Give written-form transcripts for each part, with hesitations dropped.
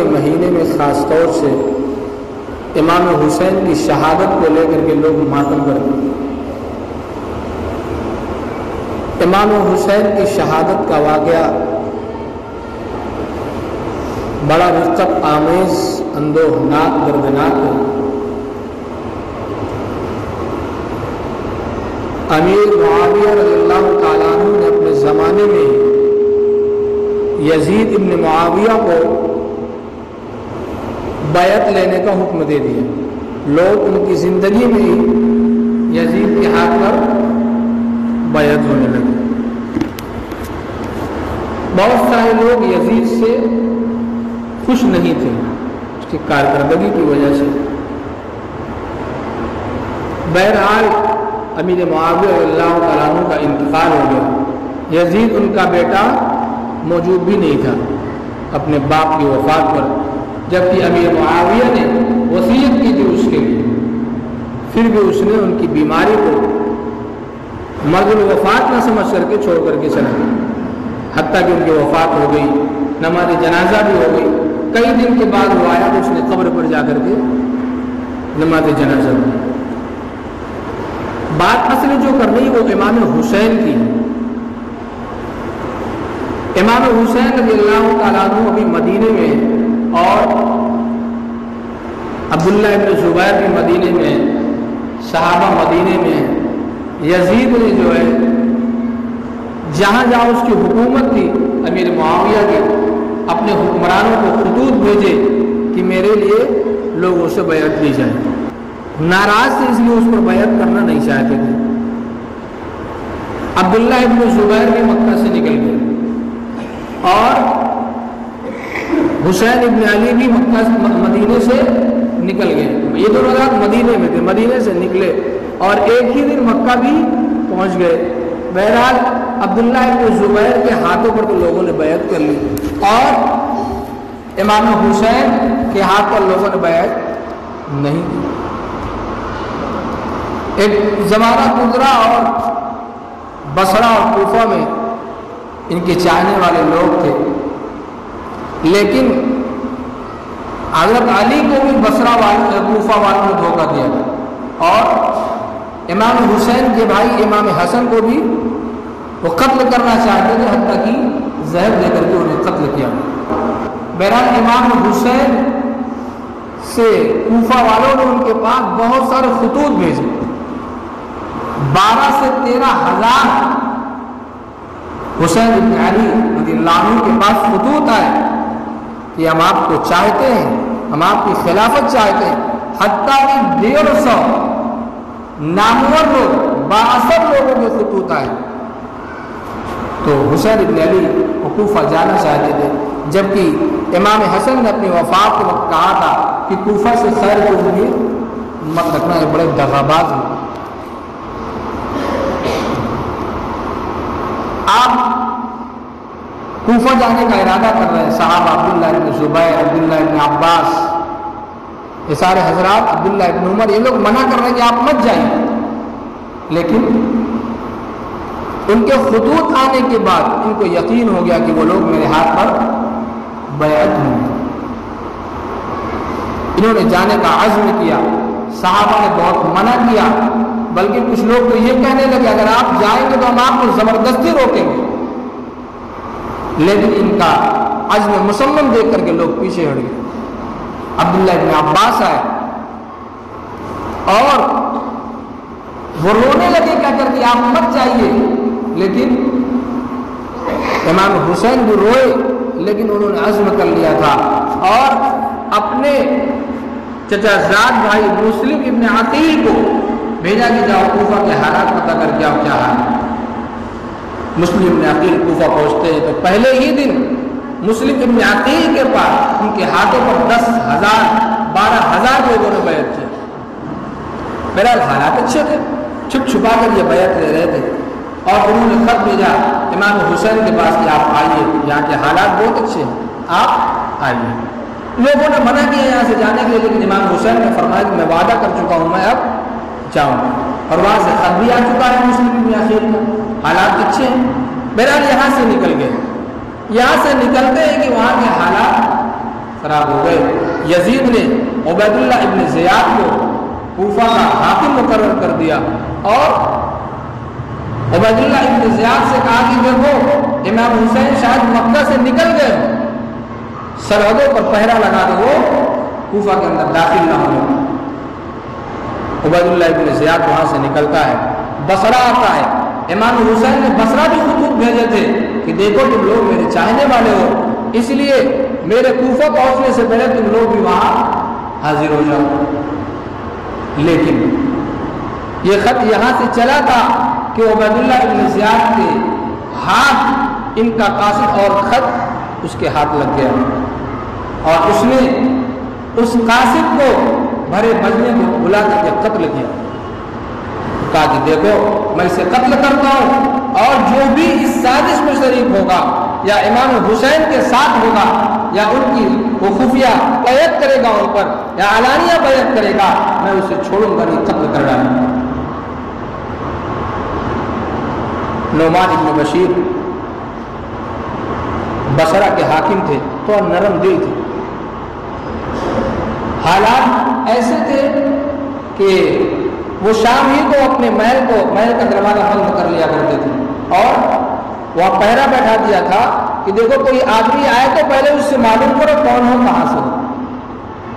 کے مہینے میں خاص طور سے امام حسین کی شہادت کو لے کر کے لوگ ماتم کرتے ہیں۔ امام حسین کی شہادت کا واقعہ بڑا رقت آمیز، اندوہناک، دردناک ہے۔ امیر معاویہ رضی اللہ تعالیٰ عنہ نے اپنے زمانے میں یزید ابن معاویہ کو بیعت لینے کا حکم دے دیا۔ لوگ ان کی زندگی میں ہی یزید کے ہاتھ پر بیعت ہونے لگے۔ بہت سارے لوگ یزید سے خوش نہیں تھے اس کی کارکردگی کی وجہ سے۔ بہرحال امیر معاویہ رضی اللہ تعالیٰ عنہ کا انتقال ہو گیا۔ یزید ان کا بیٹا موجود بھی نہیں تھا اپنے باپ کی وفات پر، جبکہ امیر معاویہ نے وصیت کی تھی اس کے لیے، پھر بھی اس نے ان کی بیماری کو مرض الوفات نہ سمجھ کر کے چھوڑ کر کے چلا گیا، حتیٰ کہ ان کی وفات ہو گئی، نماز جنازہ بھی ہو گئی۔ کئی دن کے بعد وہ آیا تو اس نے قبر پر جا کر کے نماز جنازہ ہوئی۔ بات اصل جو کر رہی وہ امام حسین کی۔ امام حسین رضی اللہ تعالیٰ عنہ ابھی مدینے میں، اور عبداللہ ابن زبیر بھی مدینے میں، صحابہ مدینے میں۔ یزید نے جو ہے جہاں جہاں اس کی حکومت تھی امیر معاویہ کی، اپنے حکمرانوں کو خطوط بھیجے کہ میرے لیے لوگوں سے بیعت لی جائے۔ ناراض تھے اس لیے اس پر بیعت کرنا نہیں چاہتے تھے۔ عبداللہ ابن زبیر بھی مکہ سے نکل گئے، اور حسین ابن علی بھی مدینے سے نکل گئے۔ یہ دونوں رات مدینے میں تھے، مدینے سے نکلے اور ایک ہی دن مکہ بھی پہنچ گئے۔ بہرحال عبداللہ ابن زبیر کے ہاتھوں پر تو لوگوں نے بیعت کر لی، اور امام حسین کے ہاتھ پر لوگوں نے بیعت نہیں کی۔ ایک زمانہ گزرا اور بصرہ اور کوفہ میں ان کے چاہنے والے لوگ تھے، لیکن حضرت علی کو بھی بصرہ والے کوفہ والوں نے دھوکہ دیا، اور امام حسین کے بھائی امام حسن کو بھی وہ قتل کرنا چاہتے تھے، حتیٰ کہ زہر دے کر کے انہیں قتل کیا۔ بہرحال امام حسین سے کوفہ والوں نے ان کے پاس بہت سارے خطوط بھیجے، 12 سے 13 ہزار حسین بن علی رضی اللہ عنہ کے پاس خطوط آئے کہ ہم آپ کو چاہتے ہیں، ہم آپ کی خلافت چاہتے ہیں، حتیٰ کہ 150 نامور لوگ، بااثر لوگوں کے خطوط آئے۔ تو حسین بن علی کوفہ جانا چاہتے تھے، جبکہ امام حسن نے اپنی وفات کے وقت کہا تھا کہ کوفہ سے خیر کو بھی مت رکھنا، یہ بڑے دغاباز ہیں۔ آپ کوفہ جانے کا ارادہ کر رہے ہیں، صحابہ عبداللہ ابن زبیر، عبداللہ ابن عباس، یہ سارے حضرات، عبداللہ ابن عمر، یہ لوگ منع کر رہے ہیں کہ آپ مت جائیں، لیکن ان کے خطوط آنے کے بعد ان کو یقین ہو گیا کہ وہ لوگ میرے ہاتھ پر بیعت ہوں گے۔ انہوں نے جانے کا عزم کیا، صحابہ نے بہت منع کیا، بلکہ کچھ لوگ تو یہ کہنے لگے اگر آپ جائیں گے تو ہم آپ کو زبردستی روکیں گے، لیکن ان کا عزم مصمم دیکھ کر کے لوگ پیچھے ہٹ گئے۔ عبداللہ ابن عباس آئے اور وہ رونے لگے کہہ کر کہ آپ مت جائیے، لیکن امام حسین بھی روئے، لیکن انہوں نے عزم کر لیا تھا، اور اپنے چچا زاد بھائی مسلم ابن عقیل کو بھیجا کہ جاؤ کوفہ کے حالات پتہ کر کے آؤ کیا حال ہے۔ مسلم ابن عقیل کوفہ پہنچتے ہیں تو پہلے ہی دن مسلم ابن عقیل کے پاس ان کے ہاتھوں پر 10,000 12,000 لوگوں نے بیعت کی۔ بہرحال حالات اچھے تھے، چھپ چھپا کر یہ بیعت لے رہے تھے، اور انہوں نے خط بھیجا امام حسین کے پاس کہ آپ آئیے، یہاں کے حالات بہت اچھے ہیں، آپ آئیے۔ لوگوں نے منع کیا یہاں سے جانے کے لیے، لیکن امام حسین نے فرمایا کہ میں وعدہ کر چکا ہوں، میں اب جاؤں گا، اور وہاں سے خط بھی آ چکا ہے مسلم ابن عقیل کا، حالات اچھے ہیں۔ بہرحال یہاں سے نکل گئے، یہاں سے نکلتے ہیں کہ وہاں کے حالات خراب ہو گئے۔ یزید نے عبیداللہ ابن زیاد کو کوفہ کا حاکم مقرر کر دیا اور عبیداللہ ابن زیاد سے کہا کہ دیکھو امام حسین شاید مکہ سے نکل گئے، سرحدوں پر پہرا لگا دو، وہ کوفہ کے اندر داخل نہ ہو۔ عبیداللہ ابن زیاد وہاں سے نکلتا ہے، بصرہ آتا ہے۔ امام حسین نے بصرہ بھی خطوط بھیجے تھے کہ دیکھو تم لوگ میرے چاہنے والے ہو، اس لیے میرے کوفہ پہنچنے سے پہلے تم لوگ بھی وہاں حاضر ہو جاؤ۔ لیکن یہ خط یہاں سے چلا تھا کہ عبیداللہ ابن زیاد کے ہاتھ ان کا قاصد اور خط اس کے ہاتھ لگ گیا اور اس نے اس قاصد کو بھرے مجمع کو بلا کر کے قتل کیا۔ کہا کہ دیکھو میں اسے قتل کرتا ہوں اور جو بھی اس سازش میں شریک ہوگا یا امام حسین کے ساتھ ہوگا یا ان کی وہ خفیہ بیعت کرے گا ان پر یا علانیہ بیعت کرے گا، میں اسے چھوڑوں گا نہیں، قتل کر ڈالوں گا۔ نعمان ابن بشیر بصرہ کے حاکم تھے تو نرم دل تھے۔ حالات ایسے تھے کہ وہ شام ہی کو اپنے محل کا دروازہ بند کر لیا کرتے تھے اور وہاں پہرا بیٹھا دیا تھا کہ دیکھو کوئی آدمی آئے تو پہلے اس سے معلوم کرو کون ہو، کہاں سے ہو،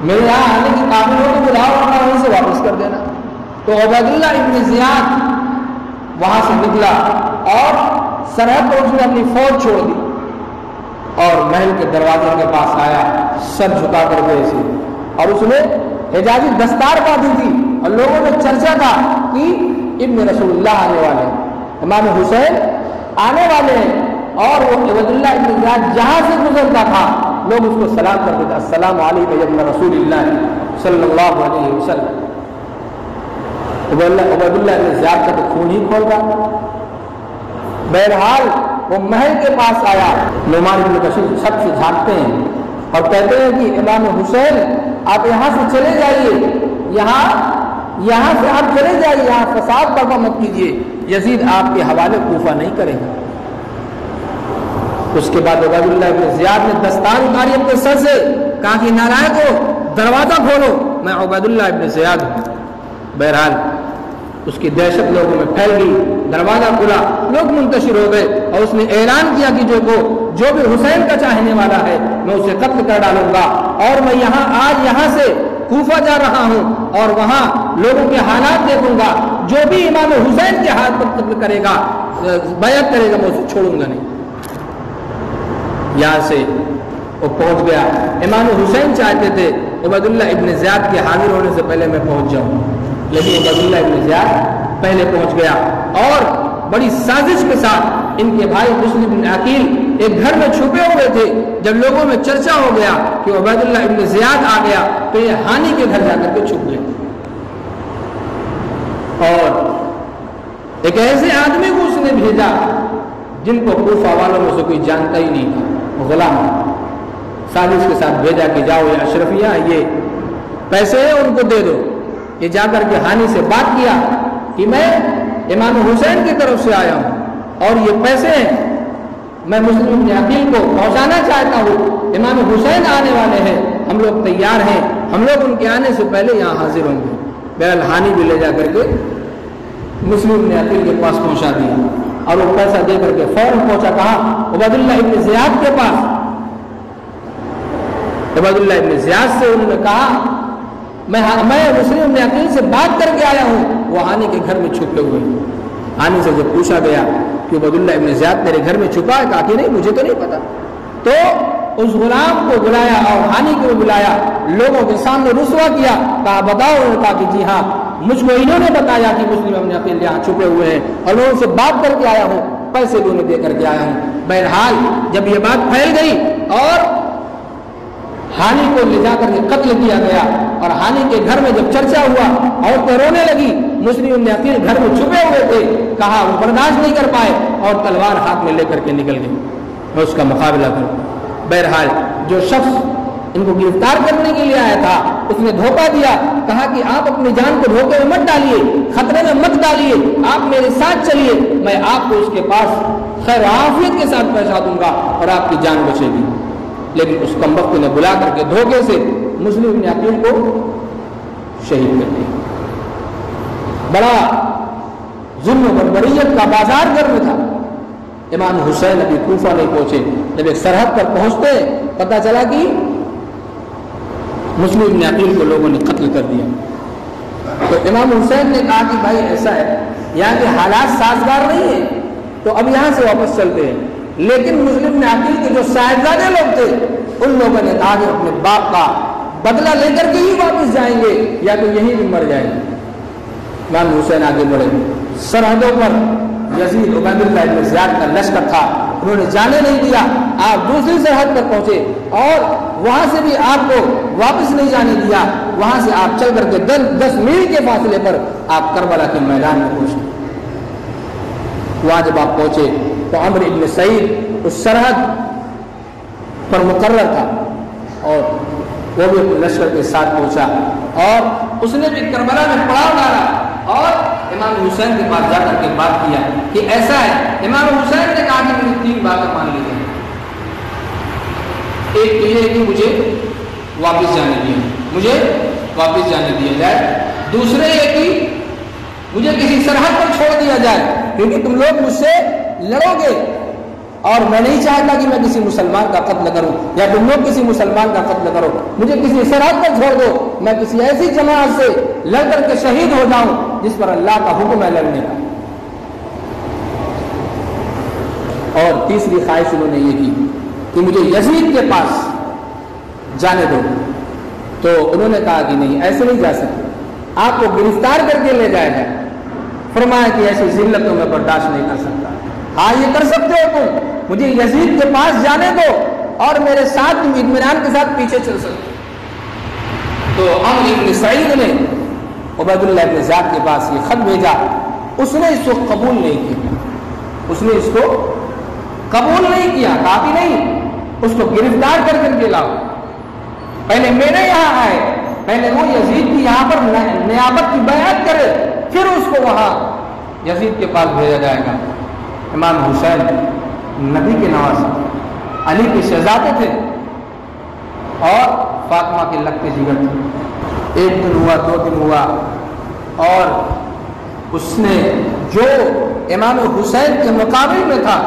میرے یہاں آنے کی قابل ہو تو بلاؤ ورنہ وہیں سے واپس کر دینا۔ تو عبیداللہ ابن زیاد وہاں سے نکلا اور سرحد پر اس نے اپنی فوج چھوڑ دی اور محل کے دروازے کے پاس آیا، سر جھکا کر کے ایسے، اور اس نے حجازی دستار باندھی تھی اور لوگوں میں چرچا تھا کہ ابن رسول اللہ آنے والے ہیں، امام حسین آنے والے ہیں، اور وہ عبیداللہ ابن زیاد جہاں سے گزرتا تھا لوگ اس کو سلام کرتے تھے، السلام علیکم ابن رسول اللہ صلی اللہ علیہ وسلم۔ عبیداللہ ابن زیاد کا تو خون ہی کھول رہا۔ بہرحال وہ محل کے پاس آیا، نعمان ابن بشیر سب سے جھانکتے ہیں اور کہتے ہیں کہ امام حسین آپ یہاں سے چلے جائیے، یہاں سے آپ چلے جائیے، یہاں فساد برپا مت کیجیے، یزید آپ کے حوالے کوفہ نہیں کرے گا۔ اس کے بعد عبیداللہ ابن زیاد نے دستار اتاری اپنے سر سے، کہا کہ نالائق ہو، دروازہ کھولو، میں عبیداللہ ابن زیاد ہوں۔ بہرحال اس کی دہشت لوگوں میں پھیل گئی، دروازہ کھلا، لوگ منتشر ہو گئے اور اس نے اعلان کیا کہ جو بھی حسین کا چاہنے والا ہے میں اسے قتل کر ڈالوں گا، اور میں آج یہاں سے کوفہ جا رہا ہوں اور وہاں لوگوں کے حالات دیکھوں گا، جو بھی امام حسین کے ہاتھ پر قتل کرے گا، بیعت کرے گا، میں اسے چھوڑوں گا نہیں۔ یہاں سے وہ پہنچ گیا۔ امام حسین چاہتے تھے عبیداللہ ابن زیاد کے حاضر ہونے سے پہلے میں پہنچ جاؤں، لیکن عبیداللہ ابن زیاد پہلے پہنچ گیا اور بڑی سازش کے ساتھ ان کے بھائی مسلم بن عقیل ایک گھر میں چھپے ہوئے تھے۔ جب لوگوں میں چرچا ہو گیا کہ عبیداللہ ابن زیاد آ گیا تو یہ ہانی کے گھر جا کر کے چھپ گئے، اور ایک ایسے آدمی کو اس نے بھیجا جن کو کوفہ والوں میں سے کوئی جانتا ہی نہیں تھا، غلام سازش کے ساتھ بھیجا کہ جاؤ یہ اشرفیہ یہ پیسے ہیں ان کو دے دو۔ یہ جا کر کے ہانی سے بات کیا کہ میں امام حسین کی طرف سے آیا ہوں اور یہ پیسے ہیں میں مسلم بن عقیل کو پہنچانا چاہتا ہوں، امام حسین آنے والے ہیں، ہم لوگ تیار ہیں، ہم لوگ ان کے آنے سے پہلے یہاں حاضر ہوں گے۔ بہرحال ہانی بھی لے جا کر کے مسلم بن عقیل کے پاس پہنچا دیا اور وہ پیسہ دے کر کے فوراً پہنچا، کہا عبیداللہ ابن زیاد کے پاس۔ عبیداللہ ابن زیاد سے انہوں نے کہا میں مسلم بن عقیل سے بات کر کے آیا ہوں، وہ ہانی کے گھر میں چھپے ہوئے ہیں۔ ہانی سے جب پوچھا گیا کہ عبیداللہ ابن زیاد میرے گھر میں چھپا ہے، کہا کہ نہیں مجھے تو نہیں پتا۔ تو اس غلام کو بلایا اور ہانی کو بلایا، لوگوں کے سامنے رسوا کیا، کہا بتاؤ، انہوں نے کہا کہ جی ہاں مجھ کو انہوں نے بتایا کہ مسلم بن عقیل یہاں چھپے ہوئے ہیں اور میں ان سے بات کر کے آیا ہوں، پیسے بھی انہیں دے کر کے آیا ہوں۔ بہرحال جب یہ بات پھیل گئی اور ہانی کو لے جا کر کے قتل کیا گیا اور ہانی کے گھر میں جب چرچا ہوا عورتیں رونے لگی، مسلم بن عقیل گھر میں چھپے ہوئے تھے، کہا وہ برداشت نہیں کر پائے اور تلوار ہاتھ میں لے کر کے نکل گئے میں اس کا مقابلہ کروں۔ بہرحال جو شخص ان کو گرفتار کرنے کے لیے آیا تھا اس نے دھوکہ دیا، کہا کہ آپ اپنی جان کو دھوکے میں مت ڈالیے، خطرے میں مت ڈالیے، آپ میرے ساتھ چلیے، میں آپ کو اس کے پاس خیر و عافیت کے ساتھ پہنچا دوں گا اور آپ کی جان بچے گی۔ لیکن اس کمبخت نے بلا کر کے دھوکے سے مسلم ابن عقیل کو شہید کر دیا۔ بڑا ظلم و بربریت کا بازار گرم تھا۔ امام حسین ابھی کوفہ نہیں پہنچے، جب ایک سرحد پر پہنچتے پتہ چلا کہ مسلم ابن عقیل کو لوگوں نے قتل کر دیا۔ تو امام حسین نے کہا کہ بھائی ایسا ہے، یہاں کے حالات سازگار نہیں ہیں، تو اب یہاں سے واپس چلتے ہیں۔ لیکن مسلم ابن عقیل کے جو صاحبزادے لوگ تھے ان لوگوں نے کہا کہ اپنے باپ کا بدلہ لے کر کے ہی واپس جائیں گے یا تو یہیں بھی مر جائیں گے۔ امام حسین آگے بڑھے، سرحدوں پر یزید عبید اللہ ابن زیاد کا لشکر تھا، انہوں نے جانے نہیں دیا۔ آپ دوسری سرحد پر پہنچے اور وہاں سے بھی آپ کو واپس نہیں جانے دیا، وہاں سے آپ چل کر کے 10 میل کے فاصلے پر آپ کربلا کے میدان میں پہنچے۔ وہاں جب آپ پہنچے تو عمرو ابن سعید اس سرحد پر مقرر تھا اور وہ بھی اپنے لشکر کے ساتھ پہنچا اور اس نے بھی کربلا میں پڑاؤ ڈالا اور امام حسین کے پاس جا کر کے بات کیا کہ ایسا ہے۔ امام حسین نے کہا کہ میری 3 باتیں مان لی جائیں، ایک تو یہ کہ مجھے واپس جانے دیا جائے، دوسرے یہ کہ مجھے کسی سرحد پر چھوڑ دیا جائے کیونکہ تم لوگ مجھ سے لڑو گے اور میں نہیں چاہتا کہ میں کسی مسلمان کا قتل کروں یا تم لوگ کسی مسلمان کا قتل کرو، مجھے کسی سرحد پر چھوڑ دو، میں کسی ایسی جماعت سے لڑ کر کے شہید ہو جاؤں جس پر اللہ کا حکم ہے لڑنے کا۔ اور تیسری خواہش انہوں نے یہ کی کہ مجھے یزید کے پاس جانے دو، تو انہوں نے کہا کہ نہیں، ایسے نہیں جا سکتے، آپ کو گرفتار کر کے لے جائے گا۔ فرمایا کہ ایسی ذلت میں برداشت نہیں کر سکتا۔ ہاں یہ کر سکتے ہو تم، مجھے یزید کے پاس جانے دو اور میرے ساتھ تم اطمینان کے ساتھ پیچھے چل سکتے۔ تو عمرو ابن سعید نے عبید اللہ ابن زیاد کے پاس یہ خط بھیجا، اس نے اس کو قبول نہیں کیا، کافی نہیں، اس کو گرفتار کر کے لاؤ، پہلے میرے یہاں آئے، پہلے وہ یزید کی یہاں پر نیابت کی بیعت کرے، پھر اس کو وہاں یزید کے پاس بھیجا جائے گا۔ امام حسین نبی کے نواز، علی کے شہزادے تھے اور فاطمہ کے لگتے جگر تھے۔ 1 دن ہوا، 2 دن ہوا اور اس نے جو امام حسین کے مقابل میں تھا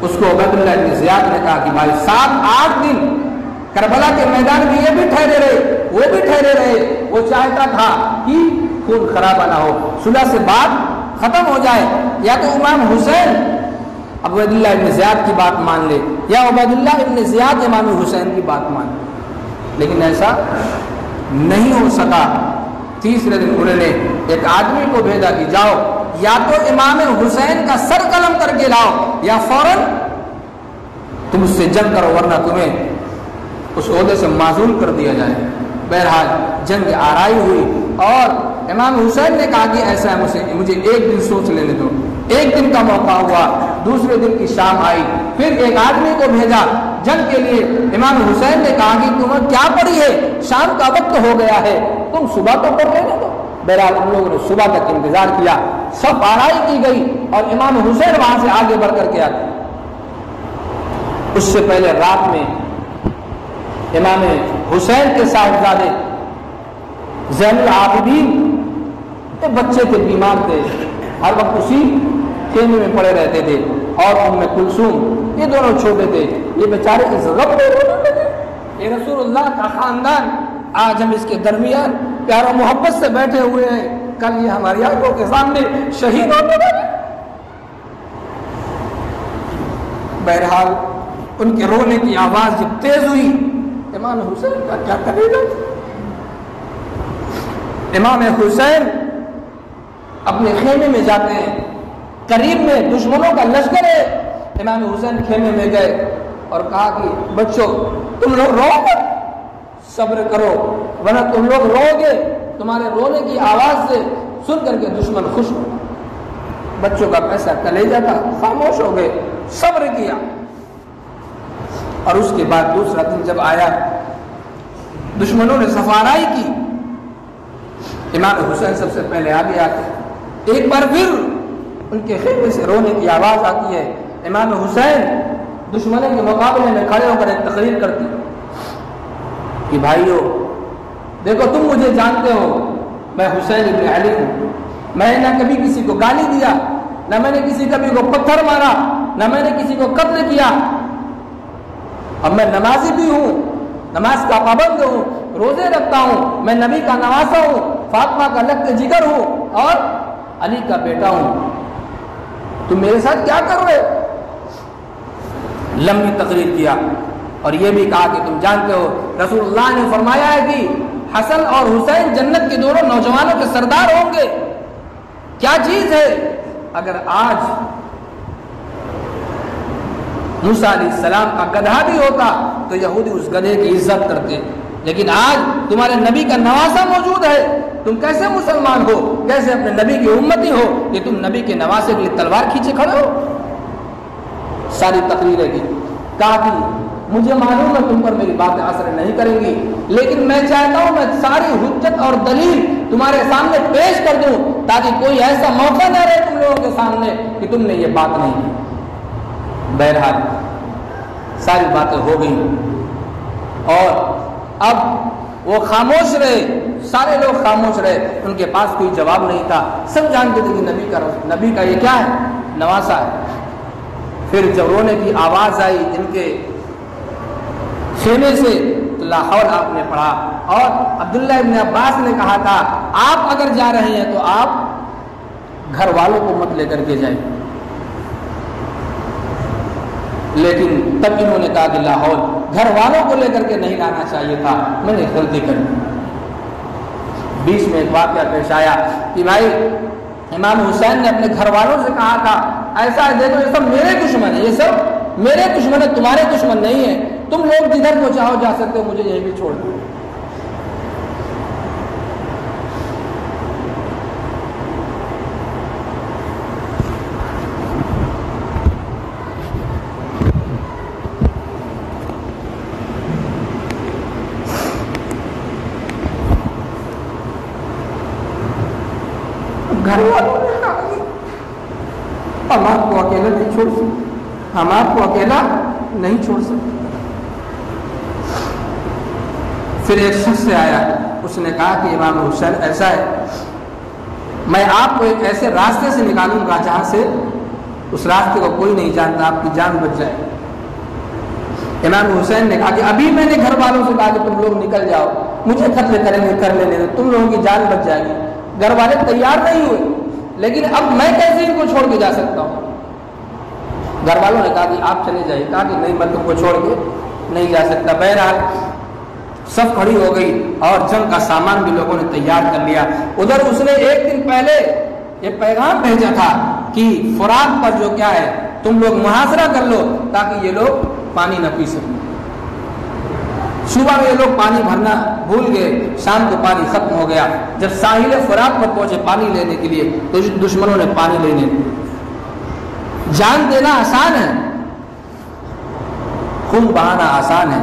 اس کو عبید اللہ ابن زیاد نے کہا کہ بھائی 7-8 دن کربلا کے میدان میں یہ بھی ٹھہرے رہے، وہ بھی ٹھہرے رہے، وہ چاہتا تھا کہ خون خرابہ نہ ہو، صلح سے بات ختم ہو جائے، یا تو امام حسین عبید اللہ ابن زیاد کی بات مان لے یا عبید اللہ ابن زیاد امام حسین کی بات مان لے، لیکن ایسا نہیں ہو سکا۔ تیسرے دن انہوں نے ایک آدمی کو بھیجا کہ جاؤ یا تو امام حسین کا سر قلم کر کے لاؤ یا فوراً تم اس سے جنگ کرو ورنہ تمہیں اس عہدے سے معزول کر دیا جائے۔ بہرحال جنگ آرائی ہوئی اور امام حسین نے کہا کہ ایسا ہے، مجھے 1 دن سوچ لینے دو۔ 1 دن کا موقع ہوا، دوسرے دن کی شام آئی، پھر ایک آدمی کو بھیجا جنگ کے لیے۔ امام حسین نے کہا کہ تمہیں کیا پڑی ہے، شام کا وقت ہو گیا ہے، تم صبح تو پڑھ لینے دو۔ بہرحال ان لوگوں نے صبح تک انتظار کیا، سب آرائی کی گئی اور امام حسین وہاں سے آگے بڑھ کر کے آتے۔ اس سے پہلے رات میں امام حسین کے صاحبزادے زین العابدین بچے تھے، بیمار تھے، ہر وقت اسی خیمے میں پڑے رہتے تھے، اور ام کلثوم یہ دونوں چھوٹے تھے، یہ بیچارے اس غم میں رونے لگے۔ یہ رسول اللہ کا خاندان آج ہم اس کے درمیان پیار و محبت سے بیٹھے ہوئے ہیں، کل یہ ہماری آنکھوں کے سامنے شہید ہونے لگے۔ بہرحال ان کے رونے کی آواز جب تیز ہوئی، امام حسین کا کیا کرے گا؟ امام حسین اپنے خیمے میں جاتے ہیں، قریب میں دشمنوں کا لشکر ہے۔ امام حسین خیمے میں گئے اور کہا کہ بچوں تم لوگ رو گے، صبر کرو ورنہ تم لوگ رو گے، تمہارے رونے کی آواز سے سن کر کے دشمن خوش ہو۔ بچوں کا پیسہ کلیجہ تھا، خاموش ہو گئے، صبر کیا۔ اور اس کے بعد دوسرا دن جب آیا، دشمنوں نے سفارائی کی، امام حسین سب سے پہلے آگے آتے، ایک بار پھر ان کے خیمے سے رونے کی آواز آتی ہے۔ امام حسین دشمنوں کے مقابلے میں کھڑے ہو کر ایک تقریر کرتی کہ بھائیو دیکھو تم مجھے جانتے ہو میں حسین ابن علی ہوں، میں نے نہ کبھی کسی کو گالی دیا، نہ میں نے کسی کبھی کو پتھر مارا، نہ میں نے کسی کو قتل کیا، اب میں نمازی بھی ہوں، نماز کا پابند ہوں، روزے رکھتا ہوں، میں نبی کا نواسا ہوں، فاطمہ کا لخت جگر ہوں اور علی کا بیٹا ہوں، تم میرے ساتھ کیا کر رہے؟ لمبی تقریر کیا اور یہ بھی کہا کہ تم جانتے ہو رسول اللہ نے فرمایا ہے کہ حسن اور حسین جنت کے دونوں نوجوانوں کے سردار ہوں گے۔ کیا چیز ہے؟ اگر آج موسیٰ علیہ السلام کا گدھا بھی ہوتا تو یہودی اس گدھے کی عزت کرتے، لیکن آج تمہارے نبی کا نواسا موجود ہے، تم کیسے مسلمان ہو، کیسے اپنے نبی کی امتی ہو کہ تم نبی کے نواسے کے لیے تلوار کھینچے کھڑے ہو؟ ساری تقریریں کی، کہا کہ مجھے معلوم ہے تم پر میری باتیں اثر نہیں کریں گی، لیکن میں چاہتا ہوں میں ساری حجت اور دلیل تمہارے سامنے پیش کر دوں تاکہ کوئی ایسا موقع نہ رہے تم لوگوں کے سامنے کہ تم نے یہ بات نہیں کی۔ بہرحال ساری باتیں ہو گئیں اور اب وہ خاموش رہے، سارے لوگ خاموش رہے، ان کے پاس کوئی جواب نہیں تھا، سب جانتے تھے کہ نبی کا یہ کیا ہے؟ نواسا ہے۔ پھر جب رونے کی آواز آئی ان کے خیمے سے تو لا حول آپ نے پڑھا، اور عبداللہ ابن عباس نے کہا تھا آپ اگر جا رہے ہیں تو آپ گھر والوں کو مت لے کر کے جائیں، لیکن تب انہوں نے کہا کہ لا حول، گھر والوں کو لے کر کے نہیں لانا چاہیے تھا، میں نے غلطی کری۔ بیچ میں ایک واقعہ پیش آیا کہ بھائی امام حسین نے اپنے گھر والوں سے کہا تھا ایسا ہے دیکھو یہ سب میرے دشمن ہیں، یہ سب میرے دشمن ہیں، تمہارے دشمن نہیں ہیں، تم لوگ جدھر کو چاہو جا سکتے ہو، مجھے یہیں بھی چھوڑ دو۔ گھر والوں نے کہا ہم آپ کو اکیلا نہیں چھوڑ سکتے، ہم آپ کو اکیلا نہیں چھوڑ سکتے۔ پھر ایک شخص سے آیا، اس نے کہا کہ امام حسین ایسا ہے میں آپ کو ایک ایسے راستے سے نکالوں گا جہاں سے اس راستے کو کوئی نہیں جانتا، آپ کی جان بچ جائے۔ امام حسین نے کہا کہ ابھی میں نے گھر والوں سے کہا کہ تم لوگ نکل جاؤ، مجھے قتل کریں گے کر لینے دو، تم لوگوں کی جان بچ جائے گی۔ گھر والے تیار نہیں ہوئے، لیکن اب میں کیسے ان کو چھوڑ کے جا سکتا ہوں؟ گھر والوں نے کہا کہ آپ چلے جائیے، کہا کہ نہیں میں تم کو چھوڑ کے نہیں جا سکتا۔ بہرحال سب کھڑی ہو گئی اور جنگ کا سامان بھی لوگوں نے تیار کر لیا۔ ادھر اس نے ایک دن پہلے یہ پیغام بھیجا تھا کہ فرات پر جو کیا ہے تم لوگ محاصرہ کر لو تاکہ یہ لوگ پانی نہ پی سکیں۔ صبح میں یہ لوگ پانی بھرنا بھول گئے، شام کو پانی ختم ہو گیا۔ جب ساحل فرات پر پہنچے پانی لینے کے لیے تو دشمنوں نے پانی لینے، جان دینا آسان ہے، خون بہانا آسان ہے،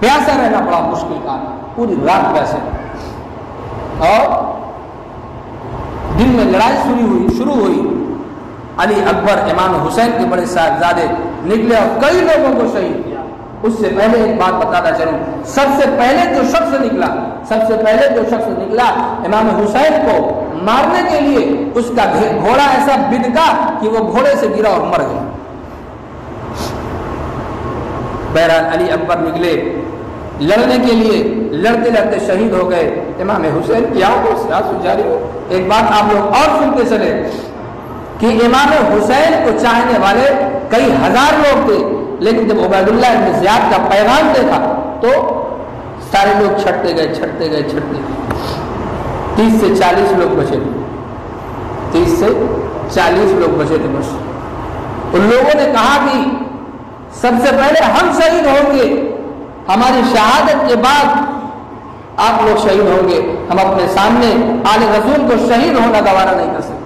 پیاسا رہنا بڑا مشکل کام، پوری رات پیاسے، اور دن میں لڑائی شروع ہوئی۔ علی اکبر امام حسین کے بڑے صاحبزادے نکلے اور کئی لوگوں کو شہید کیا۔ اس سے پہلے ایک بات بتاتا چلوں، سب سے پہلے جو شخص نکلا امام حسین کو مارنے کے لیے، اس کا گھوڑا ایسا بدکا کہ وہ گھوڑے سے گرا اور مر گیا۔ بہرحال علی اکبر نکلے لڑنے کے لیے، لڑتے لڑتے شہید ہو گئے۔ امام حسین کی سیاست جاری ہو۔ ایک بات آپ لوگ اور سنتے چلے کہ امام حسین کو چاہنے والے کئی ہزار لوگ تھے، لیکن جب عبید اللہ بن زیاد کا پیغام دیکھا تو سارے لوگ چھٹتے گئے 30 سے 40 لوگ بچے تھے، 30 سے 40 لوگ بچے تھے بس۔ ان لوگوں نے کہا کہ سب سے پہلے ہم شہید ہوں گے، ہماری شہادت کے بعد آپ لوگ شہید ہوں گے، ہم اپنے سامنے آل رسول کو شہید ہونا گوارا نہیں کر سکتے۔